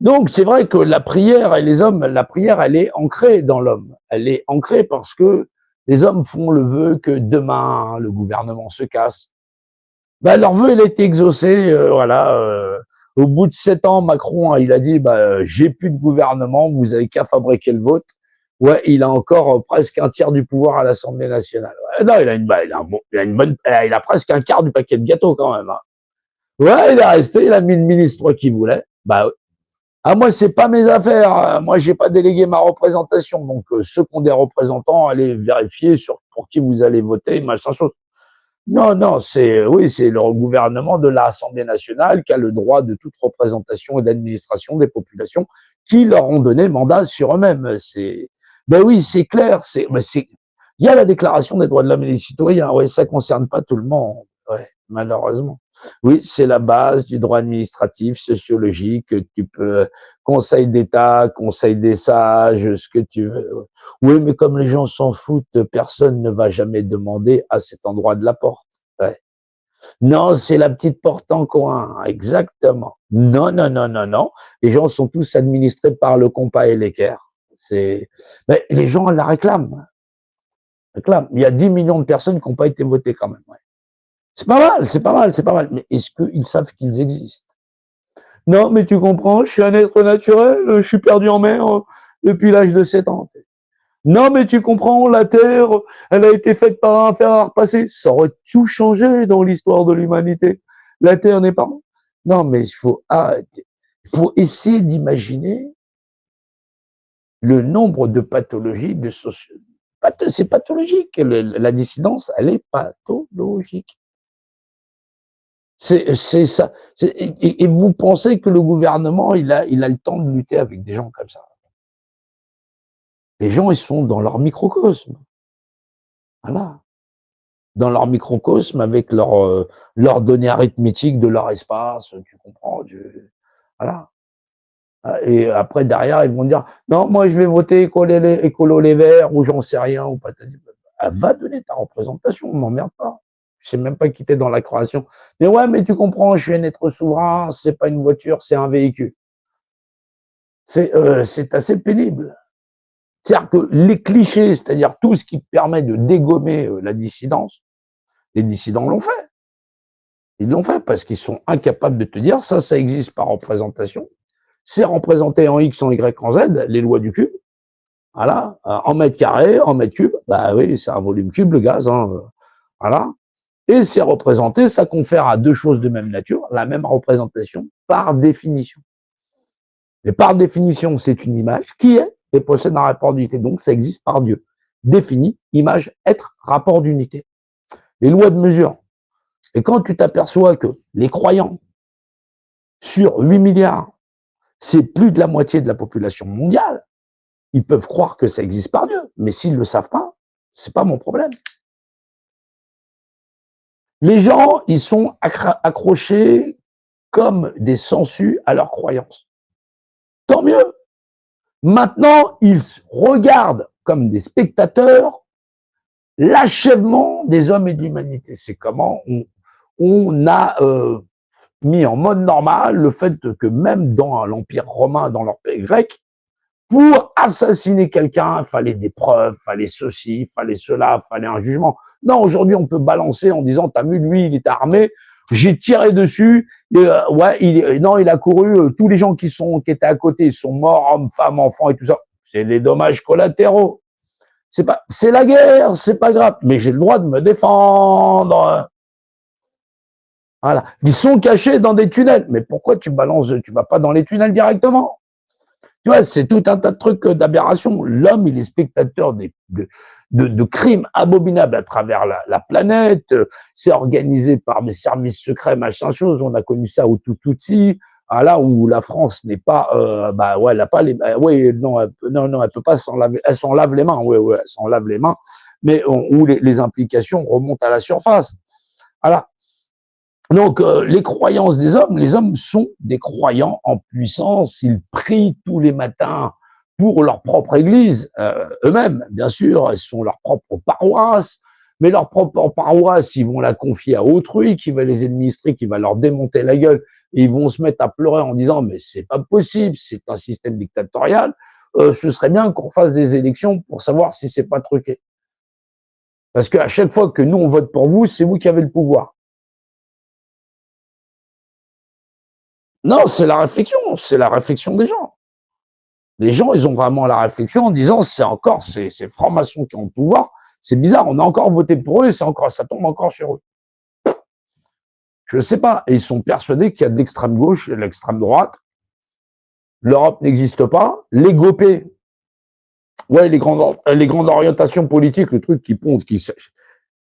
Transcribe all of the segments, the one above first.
Donc, c'est vrai que la prière et les hommes, la prière, elle est ancrée dans l'homme. Elle est ancrée parce que les hommes font le vœu que demain, le gouvernement se casse. Ben, leur vœu, il a été exaucé, voilà. Au bout de 7 ans, Macron, il a dit, bah, j'ai plus de gouvernement, vous avez qu'à fabriquer le vôtre. Ouais, il a encore presque un tiers du pouvoir à l'Assemblée nationale. Ouais, non, il a presque un quart du paquet de gâteaux quand même. Hein. Ouais, il est resté, il a mis le ministre qu'il voulait. Bah, ah, moi, c'est pas mes affaires. Moi, j'ai pas délégué ma représentation. Donc, ceux qui ont des représentants, allez vérifier sur pour qui vous allez voter, machin chose. Non, non, oui, c'est le gouvernement de l'Assemblée nationale qui a le droit de toute représentation et d'administration des populations qui leur ont donné mandat sur eux-mêmes. Ben oui, c'est clair. Il y a la Déclaration des droits de l'homme et des citoyens. Ouais, ça concerne pas tout le monde. Ouais, malheureusement. Oui, c'est la base du droit administratif, sociologique. Tu peux Conseil d'État, Conseil des sages, ce que tu veux. Oui, mais comme les gens s'en foutent, personne ne va jamais demander à cet endroit de la porte. Ouais. Non, c'est la petite porte en coin, exactement. Non, non, non, non, non. Les gens sont tous administrés par le compas et l'équerre. Mais les gens la réclament. Il y a 10 millions de personnes qui n'ont pas été votées quand même. Ouais. C'est pas mal, c'est pas mal, c'est pas mal. Mais est-ce qu'ils savent qu'ils existent? Non, mais tu comprends, je suis un être naturel, je suis perdu en mer depuis l'âge de 7 ans. Non, mais tu comprends, la Terre, elle a été faite par un fer à repasser. Ça aurait tout changé dans l'histoire de l'humanité. La Terre n'est pas... Non, mais il faut arrêter. Il faut essayer d'imaginer le nombre de pathologies, c'est pathologique. La dissidence, elle est pathologique. C'est ça. Et vous pensez que le gouvernement, il a le temps de lutter avec des gens comme ça? Les gens, ils sont dans leur microcosme. Voilà. Dans leur microcosme, avec leurs données arithmétiques de leur espace, tu comprends, voilà. Et après, derrière, ils vont dire, non, moi, je vais voter écolo les verts, ou j'en sais rien, ou pas. Va donner ta représentation, on m'emmerde pas. Je sais même pas qui t'es dans la création. Mais ouais, mais tu comprends, je suis un être souverain, c'est pas une voiture, c'est un véhicule. C'est assez pénible. C'est-à-dire que les clichés, c'est-à-dire tout ce qui permet de dégommer la dissidence, les dissidents l'ont fait. Ils l'ont fait parce qu'ils sont incapables de te dire ça existe par représentation. C'est représenté en X, en Y, en Z, les lois du cube. Voilà, en mètres carrés, en mètres cubes. Bah oui, c'est un volume cube, le gaz. Hein, voilà. Et c'est représenté, ça confère à deux choses de même nature, la même représentation par définition. Et par définition, c'est une image qui est et possède un rapport d'unité. Donc, ça existe par Dieu. Défini, image, être, rapport d'unité. Les lois de mesure. Et quand tu t'aperçois que les croyants, sur 8 milliards, c'est plus de la moitié de la population mondiale, ils peuvent croire que ça existe par Dieu. Mais s'ils ne le savent pas, c'est pas mon problème. Les gens, ils sont accrochés comme des sangsues à leurs croyances. Tant mieux. Maintenant, ils regardent comme des spectateurs l'achèvement des hommes et de l'humanité. C'est comment on a mis en mode normal le fait que même dans l'Empire romain, dans l'Empire grec, pour assassiner quelqu'un, il fallait des preuves, il fallait ceci, il fallait cela, il fallait un jugement. Non, aujourd'hui, on peut balancer en disant, t'as vu, lui, il est armé, j'ai tiré dessus, ouais, il a couru, tous les gens qui étaient à côté, ils sont morts, hommes, femmes, enfants et tout ça. C'est des dommages collatéraux. C'est la guerre, c'est pas grave, mais j'ai le droit de me défendre. Voilà. Ils sont cachés dans des tunnels. Mais pourquoi tu vas pas dans les tunnels directement? Tu vois, c'est tout un tas de trucs d'aberration. L'homme, il est spectateur de crimes abominables à travers la planète. C'est organisé par des services secrets, machin chose. On a connu ça au Tutsi. Là où la France n'est pas, elle a pas non, elle peut pas s'en laver. Elle s'en lave les mains. Ouais, elle s'en lave les mains. Mais où les implications remontent à la surface. Voilà. Donc, les croyances des hommes, les hommes sont des croyants en puissance, ils prient tous les matins pour leur propre église, eux-mêmes, bien sûr, elles sont leur propre paroisse, mais leur propre paroisse, ils vont la confier à autrui, qui va les administrer, qui va leur démonter la gueule, et ils vont se mettre à pleurer en disant mais c'est pas possible, c'est un système dictatorial, ce serait bien qu'on fasse des élections pour savoir si c'est pas truqué. Parce qu'à chaque fois que nous on vote pour vous, c'est vous qui avez le pouvoir. Non, c'est la réflexion des gens. Les gens, ils ont vraiment la réflexion en disant c'est encore ces francs-maçons qui ont le pouvoir. C'est bizarre, on a encore voté pour eux et ça tombe encore sur eux. Je ne sais pas. Et ils sont persuadés qu'il y a de l'extrême gauche et de l'extrême droite. L'Europe n'existe pas. Les GOP, ouais, les grandes orientations politiques, le truc qui ponte,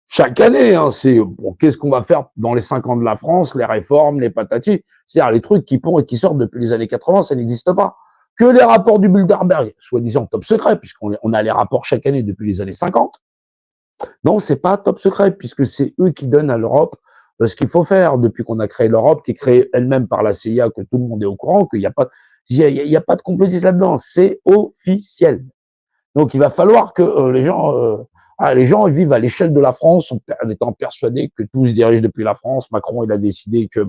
chaque année, hein, c'est bon, qu'est-ce qu'on va faire dans les 5 ans de la France, les réformes, les patatis. C'est-à-dire les trucs qui pontent et qui sortent depuis les années 80, ça n'existe pas. Que les rapports du Bilderberg, soi-disant top secret, puisqu'on a les rapports chaque année depuis les années 50. Non, c'est pas top secret, puisque c'est eux qui donnent à l'Europe ce qu'il faut faire depuis qu'on a créé l'Europe, qui est créée elle-même par la CIA, que tout le monde est au courant, qu'il n'y a pas, il y a pas de complotisme là-dedans, c'est officiel. Donc il va falloir que les gens vivent à l'échelle de la France en étant persuadés que tout se dirige depuis la France. Macron, il a décidé que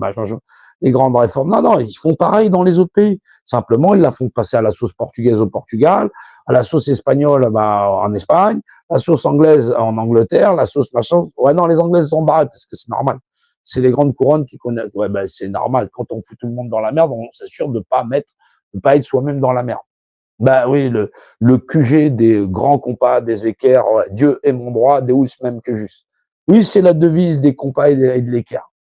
les grandes réformes. Non, non, ils font pareil dans les autres pays. Simplement, ils la font passer à la sauce portugaise au Portugal, à la sauce espagnole en Espagne, la sauce anglaise en Angleterre, la sauce machin. Ouais, non, les Anglaises sont barrées parce que c'est normal. C'est les grandes couronnes qui connaissent. Ouais, ben, c'est normal. Quand on fout tout le monde dans la merde, on s'assure de pas être soi-même dans la merde. Bah oui, le QG des grands compas, des équerres, Dieu est mon droit, Deus même que juste. Oui, c'est la devise des compas et de l'équerre.